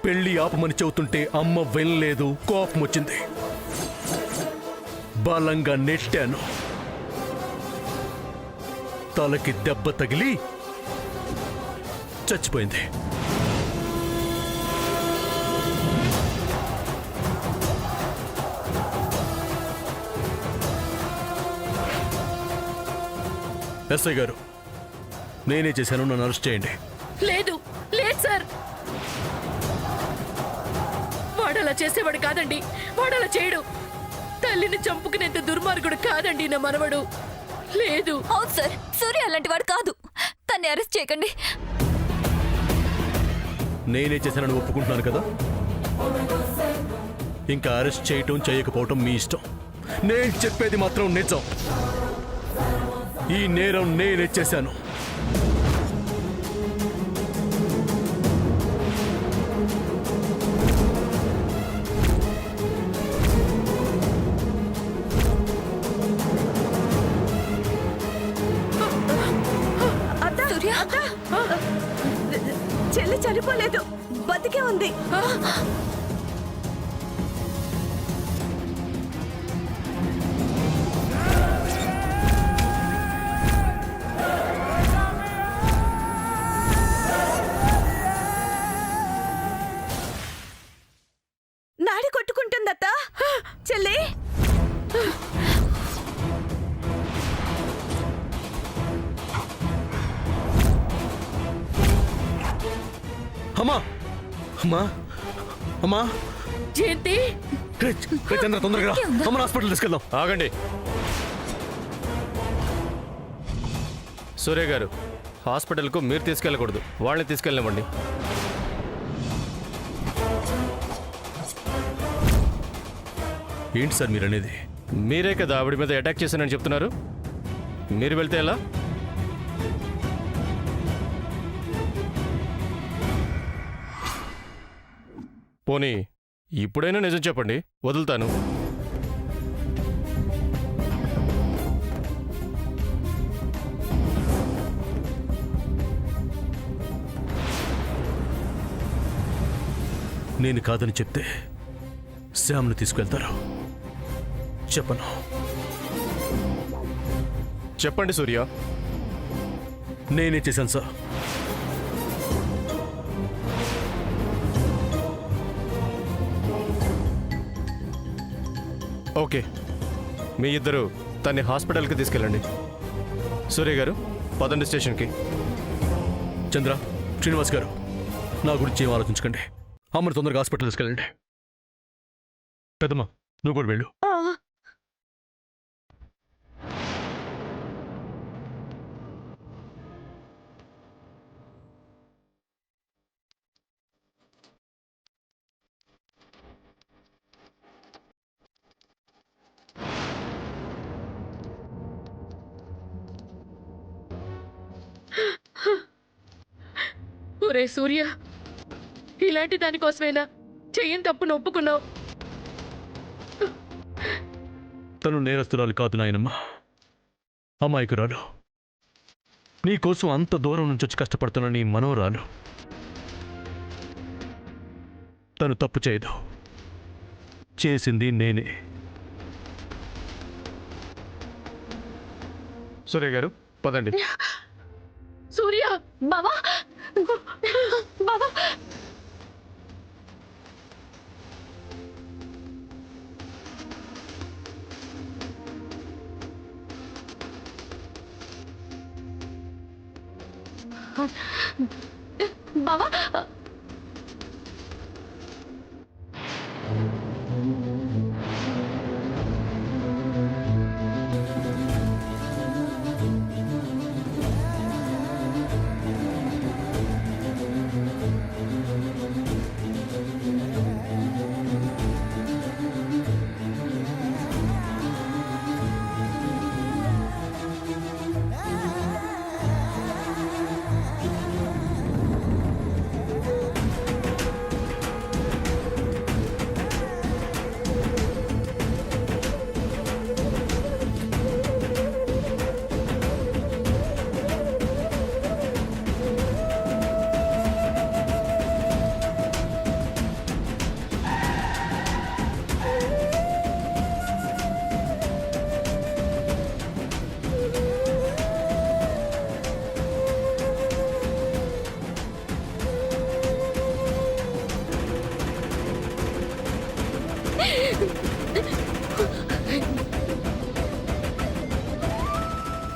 పెళ్లి ఆపమని చెబుతుంటే అమ్మ వినలేదు, కోపం వచ్చింది. బలంగా నెట్టాను. తలకి దెబ్బ తగిలి చచ్చిపోయింది. ఎస్ఐ గారు, నేనే చేశాను, నన్ను అరెస్ట్ చేయండి. లేదు లేదు సార్, వాడలా చేసేవాడు కాదండి. వాడలా చేయడు. తల్లిని చంపుకునేంత దుర్మార్గుడు కాదండి నా మనవడు. లేదు. అవును సార్, సూర్య అలాంటి వాడు కాదు. తన్ని అరెస్ట్ చేయకండి. నేనే చేశానని ఒప్పుకుంటున్నాను కదా. ఇంకా అరెస్ట్ చేయటం చేయకపోవటం మీ ఇష్టం. నేను చెప్పేది మాత్రం నిజం. ఈ నేరం నేనే చేశాను. చెల్లి చనిపోలేదు, బతికే ఉంది. నాడి కొట్టుకుంటుందత్త. చెల్లి అమ్మా, అమ్మా, అమ్మా. జయంతి, చంద్ర, తొందరగా అమ్మ హాస్పిటల్ తీసుకెళ్దాం. ఆగండి. సూర్య గారు, హాస్పిటల్కు మీరు తీసుకెళ్ళకూడదు, వాళ్ళని తీసుకెళ్ళనివ్వండి. ఏంటి సార్ మీరు అనేది? మీరే కదా ఆవిడ మీద అటాక్ చేశానని చెప్తున్నారు. మీరు వెళ్తే ఎలా? పోనీ ఇప్పుడైనా నిజం చెప్పండి, వదులుతాను. నేను కాదని చెప్తే శ్యామ్ను తీసుకెళ్తారు. చెప్పను. చెప్పండి సూర్య. నేనే చేశాను సార్. ఓకే, మీ ఇద్దరు తన్ని హాస్పిటల్కి తీసుకెళ్ళండి. సూర్య గారు, పదండి స్టేషన్కి. చంద్ర, శ్రీనివాస్ గారు, నా గురించి ఏం ఆలోచించకండి. అమ్మని తొందరగా హాస్పిటల్ తీసుకెళ్ళండి. పెద్దమ్మ, నువ్వు కూడా వెళ్ళు. ఒరే సూర్య, ఇలాంటి దానికోసమైనా చెయ్యని తప్పును ఒప్పుకున్నావు. తను నేరస్తురాలు కాదు నాయనమ్మ, అమాయకురాలు. నీకోసం అంత దూరం నుంచి వచ్చి కష్టపడుతున్న నీ మనోరాలు. తను తప్పు చేయదు, చేసింది నేనే. సూర్య గారు, పదండి. సూర్య, బావా, బావా. బావా,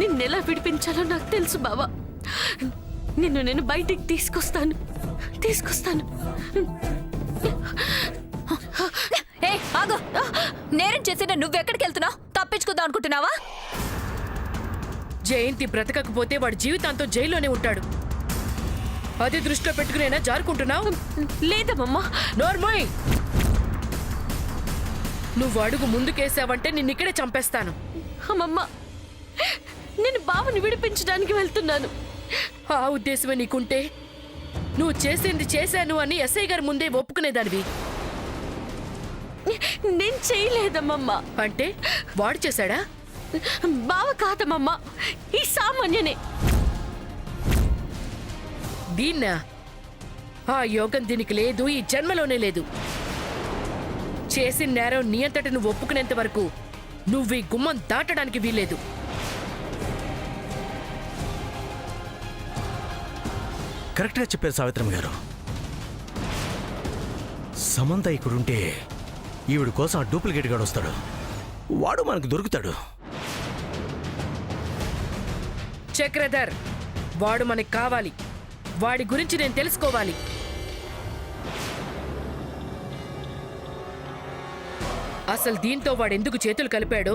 నిన్నెలా విడిపించాలో నాకు తెలుసు బావా. నేను బయటికి తీసుకొస్తాను. ఏ ఆగు! నేరం చేసిన నువ్వెక్కడికి వెళ్తున్నావు? తప్పించుకుందాం అనుకుంటున్నావా? జయంతి బ్రతకకపోతే వాడు జీవితాంతం జైల్లోనే ఉంటాడు. అది దృష్టిలో పెట్టుకునేనా జారుకుంటున్నావు? లేదమ్మా. నోర్మోయ్, నువ్వు అడుగు ముందుకేసావంటే నిన్నిక్కడే చంపేస్తాను. అమ్మమ్మ, నేను బావని విడిపించడానికి వెళ్తున్నాను. ఆ ఉద్దేశమే నీకుంటే నువ్వు చేసింది చేశాను అని ఎస్ఐ గారి ముందే ఒప్పుకునేదానివి. నేను చేయలేదమ్మమ్మ. అంటే వాడు చేశాడా? బావ కాదమ్మమ్మ, ఈ సామాన్యనే. దీన్నా? ఆ యోగం దీనికి లేదు, ఈ జన్మలోనే లేదు. చేసిన నేరం నీ అంతట నువ్వు ఒప్పుకునేంత వరకు నువ్వు ఈ గుమ్మం దాటడానికి వీల్లేదు. కరెక్ట్గా చెప్పారు సావిత్రమ్మ గారు. సమంత ఇక్కడుంటే ఈవిడ కోసం ఆ డూప్లికేట్ గాడు వస్తాడు. వాడు మనకు దొరుకుతాడు. చక్రధర్, వాడు మనకి కావాలి. వాడి గురించి నేను తెలుసుకోవాలి. అసలు దీంతో వాడెందుకు చేతులు కలిపాడో,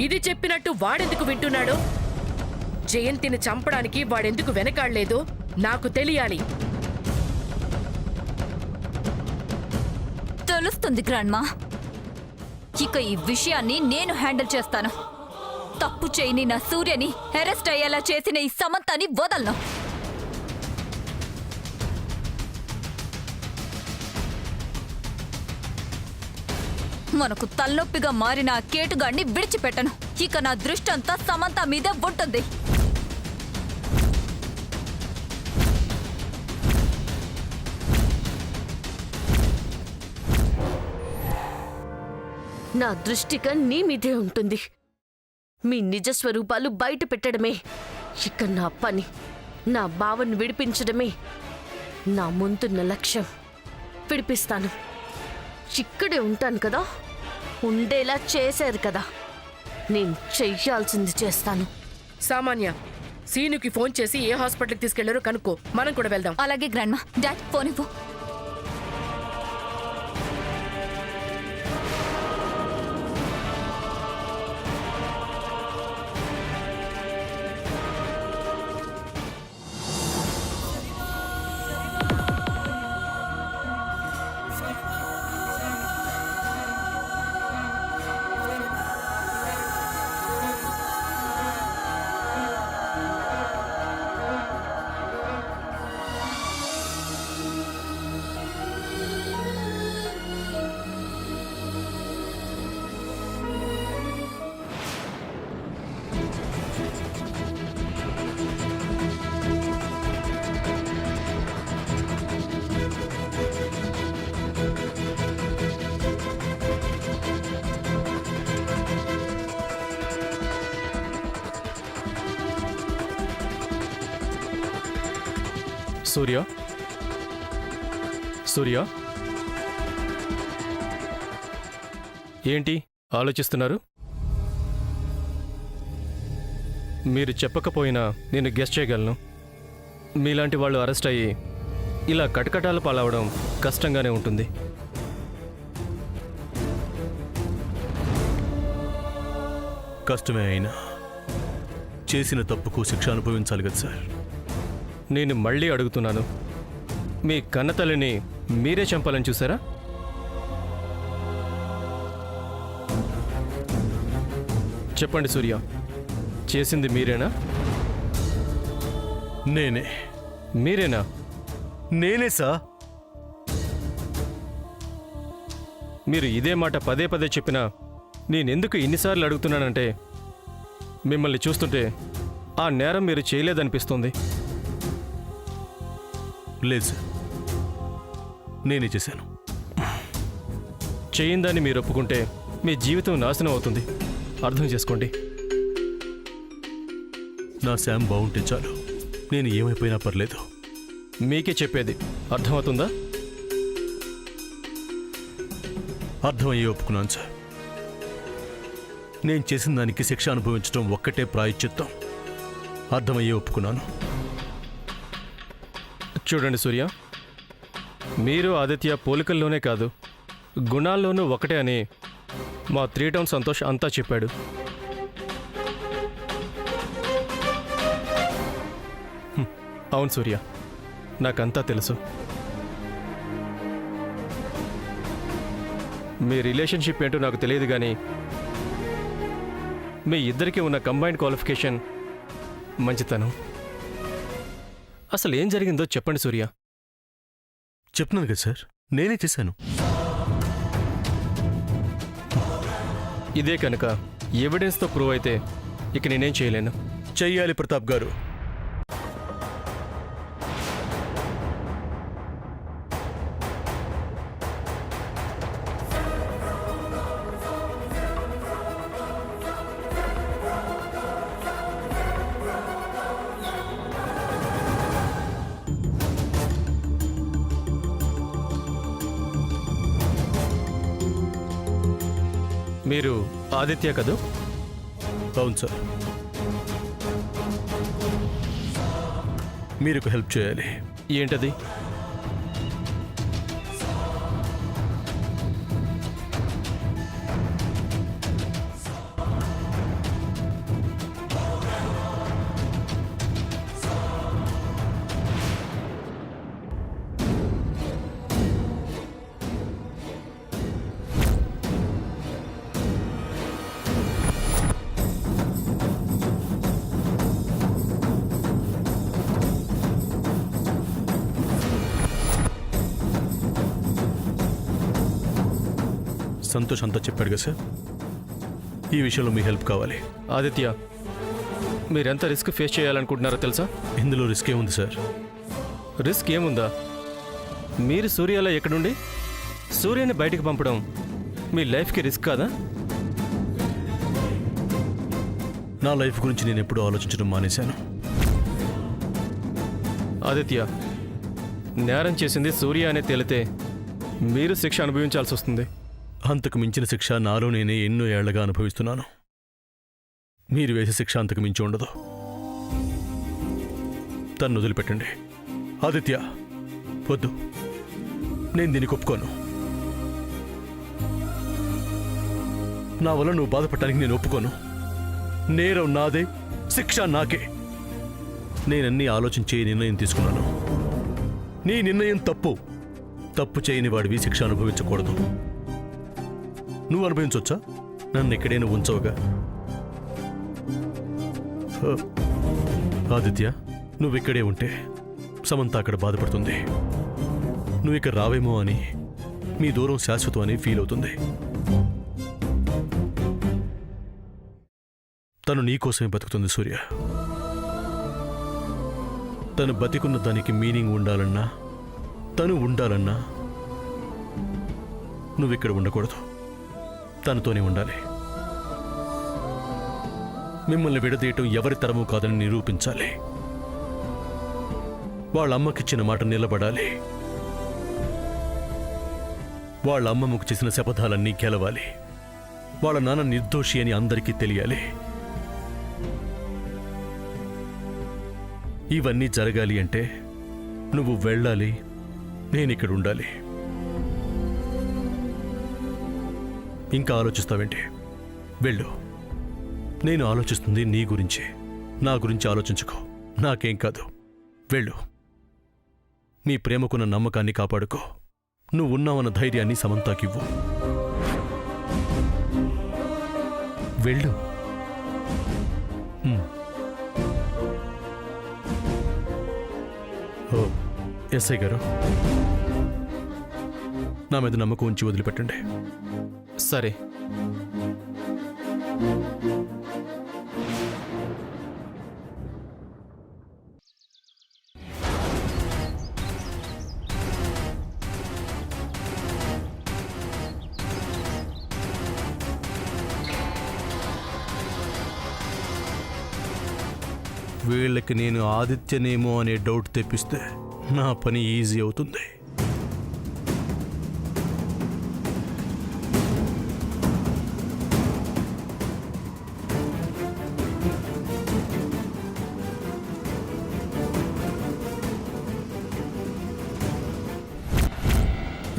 ఇది చెప్పినట్టు వాడెందుకు వింటున్నాడో, జయంతిని చంపడానికి వాడెందుకు వెనకాడలేదో నాకు తెలియాలి. తెలుస్తుంది గ్రాండ్మా. ఇక ఈ విషయాన్ని నేను హ్యాండిల్ చేస్తాను. తప్పు చేయని నా సూర్యని అరెస్ట్ అయ్యేలా చేసిన ఈ సమంతాని వదలను. మనకు తలనొప్పిగా మారిన ఆ కేటుగాడిని విడిచిపెట్టను. ఇక నా దృష్టి అంతా సమంత మీద ఉంటుంది. నా దృష్టిగా నీ మీదే ఉంటుంది. మీ నిజ స్వరూపాలు బయట పెట్టడమే ఇక నా పని. నా బావను విడిపించడమే నా ముందున్న లక్ష్యం. విడిపిస్తాను. ఇక్కడే ఉంటాను కదా, ఉండేలా చేశారు కదా, నేను చెయ్యాల్సింది చేస్తాను. సామాన్య, సీనుకి ఫోన్ చేసి ఏ హాస్పిటల్కి తీసుకెళ్లారో కనుక్కో. మనం కూడా వెళ్దాం. అలాగే గ్రాండ్మా. డాడ్ ఫోన్ ఇవ్వు. సూర్య, సూర్య, ఏంటి ఆలోచిస్తున్నారు? మీరు చెప్పకపోయినా నేను గెస్ చేయగలను. మీలాంటి వాళ్ళు అరెస్ట్ అయ్యి ఇలా కటకటాలు పాలవడం కష్టంగానే ఉంటుంది. కష్టమే అయినా చేసిన తప్పుకు శిక్ష అనుభవించాలి కదా సార్. నేను మళ్ళీ అడుగుతున్నాను, మీ కన్నతల్లిని మీరే చంపాలని చూసారా? చెప్పండి సూర్య, చేసింది మీరేనా? నేనే మీరేనా? నేనే సార్. మీరు ఇదే మాట పదే పదే చెప్పినా నేనెందుకు ఇన్నిసార్లు అడుగుతున్నానంటే మిమ్మల్ని చూస్తుంటే ఆ నేరం మీరు చేయలేదనిపిస్తుంది. లేదు సార్, నేనే చేశాను. చేయిందని మీరు ఒప్పుకుంటే మీ జీవితం నాశనం అవుతుంది. అర్థం చేసుకోండి. నా శామ్ బాగుంటే చాలు, నేను ఏమైపోయినా పర్లేదు. మీకే చెప్పేది అర్థమవుతుందా? అర్థమయ్యే ఒప్పుకున్నాను సార్. నేను చేసిన దానికి శిక్ష అనుభవించడం ఒక్కటే ప్రాయశ్చిత్తం. అర్థమయ్యే ఒప్పుకున్నాను. చూడండి సూర్య, మీరు ఆదిత్య పోలికల్లోనే కాదు గుణాల్లోనూ ఒకటే అని మా 3 టౌన్ సంతోష్ అంతా చెప్పాడు. అవును సూర్య, నాకంతా తెలుసు. మీ రిలేషన్షిప్ ఏంటో నాకు తెలియదు కానీ మీ ఇద్దరికీ ఉన్న కంబైన్డ్ క్వాలిఫికేషన్ మంచితనం. అసలు ఏం జరిగిందో చెప్పండి సూర్య. చెప్తున్నాను కదా సార్, నేనే చేశాను. ఇదే కనుక ఎవిడెన్స్తో ప్రూవ్ అయితే ఇక నేనేం చేయలేను. చెయ్యాలి ప్రతాప్ గారు. మీరు ఆదిత్య కదూ? అవును సార్. మీరు ఒక హెల్ప్ చేయాలి. ఏంటది? సంతోష్ అంతా చెప్పాడు కదా సార్. ఈ విషయంలో మీ హెల్ప్ కావాలి. ఆదిత్య, మీరెంత రిస్క్ ఫేస్ చేయాలనుకుంటున్నారో తెలుసా? ఇందులో రిస్క్ ఏముంది సార్? రిస్క్ ఏముందా? మీరు సూర్యలా ఎక్కడుండి సూర్యని బయటికి పంపడం మీ లైఫ్కి రిస్క్ కాదా? నా లైఫ్ గురించి నేను ఎప్పుడూ ఆలోచించడం మానేశాను. ఆదిత్య, నేరం చేసింది సూర్య అనే తేలితే మీరు శిక్ష అనుభవించాల్సి వస్తుంది. అంతకు మించిన శిక్ష నాలో నేనే ఎన్నో ఏళ్లగా అనుభవిస్తున్నాను. మీరు వేసే శిక్ష అంతకు మించి ఉండదు. తన్ను వదిలిపెట్టండి. ఆదిత్య, వద్దు. నేను దీనికి ఒప్పుకోను. నా వల్ల నువ్వు బాధపడటానికి నేను ఒప్పుకోను. నేరం నాదే, శిక్ష నాకే. నేనన్నీ ఆలోచించే నిర్ణయం తీసుకున్నాను. నీ నిర్ణయం తప్పు. తప్పు చేయని వాడివి శిక్ష అనుభవించకూడదు. నువ్వు అనుభవించవచ్చా? నన్ను ఇక్కడే నువ్వు ఉంచవుగా. ఆదిత్య, నువ్వు ఇక్కడే ఉంటే సమంత అక్కడ బాధపడుతుంది. నువ్వు ఇక్కడ రావేమో అని, మీ దూరం శాశ్వతం అని ఫీల్ అవుతుంది. తను నీకోసమే బతుకుతుంది సూర్య. తను బతికున్న దానికి మీనింగ్ ఉండాలన్నా, తను ఉండాలన్నా నువ్విక్కడ ఉండకూడదు. తనతోనే ఉండాలి. మిమ్మల్ని విడదీయటం ఎవరి తరము కాదని నిరూపించాలి. వాళ్ళ అమ్మకిచ్చిన మాట నిలబడాలి. వాళ్ళ అమ్మమ్మకు చేసిన శపథాలన్నీ గెలవాలి. వాళ్ళ నాన్న నిర్దోషి అని అందరికీ తెలియాలి. ఇవన్నీ జరగాలి అంటే నువ్వు వెళ్ళాలి, నేనిక్కడ ఉండాలి. ఇంకా ఆలోచిస్తావేంటి? వెళ్ళు. నేను ఆలోచిస్తుంది నీ గురించి. నా గురించి ఆలోచించుకో. నాకేం కాదు. వెళ్ళు. మీ ప్రేమకున్న నమ్మకాన్ని కాపాడుకో. నువ్వు ఉన్నావన్న ధైర్యాన్ని సమంతాకివ్వు. వెళ్ళు. ఓ ఎస్ఐ గారు, నా మీద నమ్మకం ఉంచి వదిలిపెట్టండి. సరే. వీళ్ళకి నేను ఆదిత్యనేమో అనే డౌట్ తెప్పిస్తే నా పని ఈజీ అవుతుంది.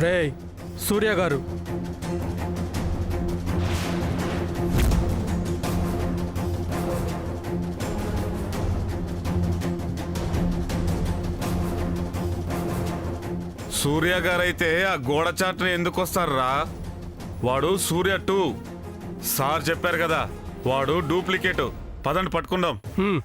రేయ్ సూర్య గారు, సూర్య గారైతే ఆ గోడ చాటున ఎందుకు వస్తారా? వాడు సూర్య 2. సార్ చెప్పారు కదా, వాడు డూప్లికేట్. పదండి పట్టుకుందాం. హ్మ్.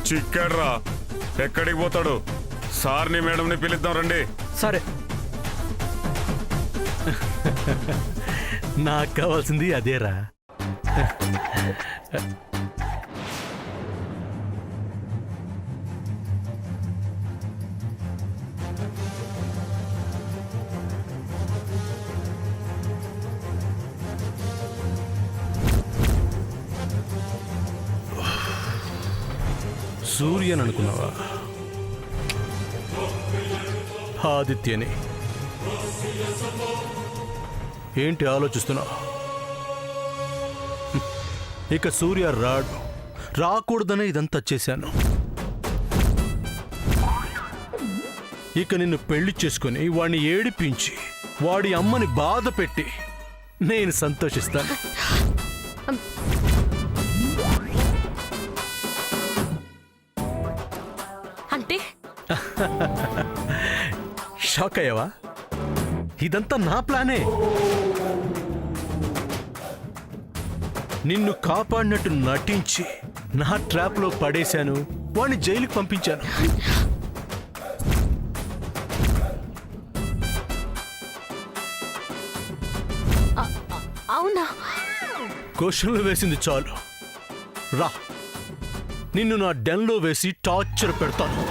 చిక్కాడ్రా, ఎక్కడికి పోతాడు? సార్ని మేడంని పిలుద్దాం రండి. సరే. నాకు కావాల్సింది అదేరా. సూర్యన్ అనుకున్నావా? ఆదిత్యని. ఏంటి ఆలోచిస్తున్నావు? ఇక సూర్య రాడు, రాకూడదనే ఇదంతా చేశాను. ఇక నిన్ను పెళ్లి చేసుకుని వాడిని ఏడిపించి వాడి అమ్మని బాధ పెట్టి నేను సంతోషిస్తాను. అంటే షాక్ అయ్యావా? ఇదంతా నా ప్లానే. నిన్ను కాపాడినట్టు నటించి నా ట్రాప్లో పడేశాను, వాడిని జైలుకి పంపించాను. అవునా? క్వశ్చన్లు వేసింది చాలు, రా. నిన్ను నా డెన్లో వేసి టార్చర్ పెడతాను.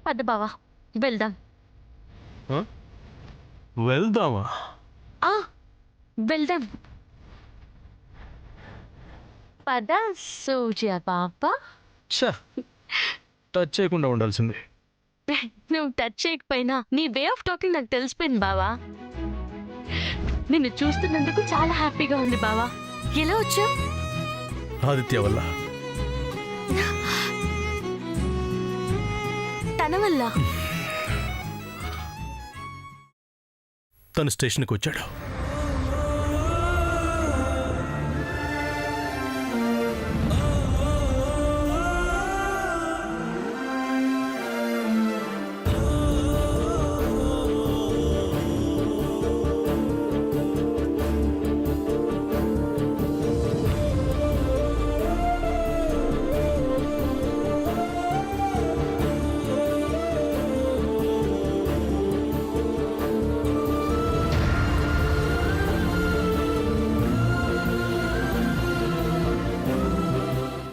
పద బావా, వెళ్దాం. వెళ్దామా? వెళ్దాం. పద సూర్య పాప. టచ్ చేయకుండా ఉండాల్సింది. నువ్వు టచ్ చేయకపోయినా నీ వే ఆఫ్ టాకింగ్ నాకు తెలిసిపోయింది బావా. నిన్ను చూస్తున్నందుకు చాలా హ్యాపీగా ఉంది బావా. ఎలా వచ్చావు? ఆదిత్య వల్ల. తన వల్ల? తను స్టేషన్కి వచ్చాడు.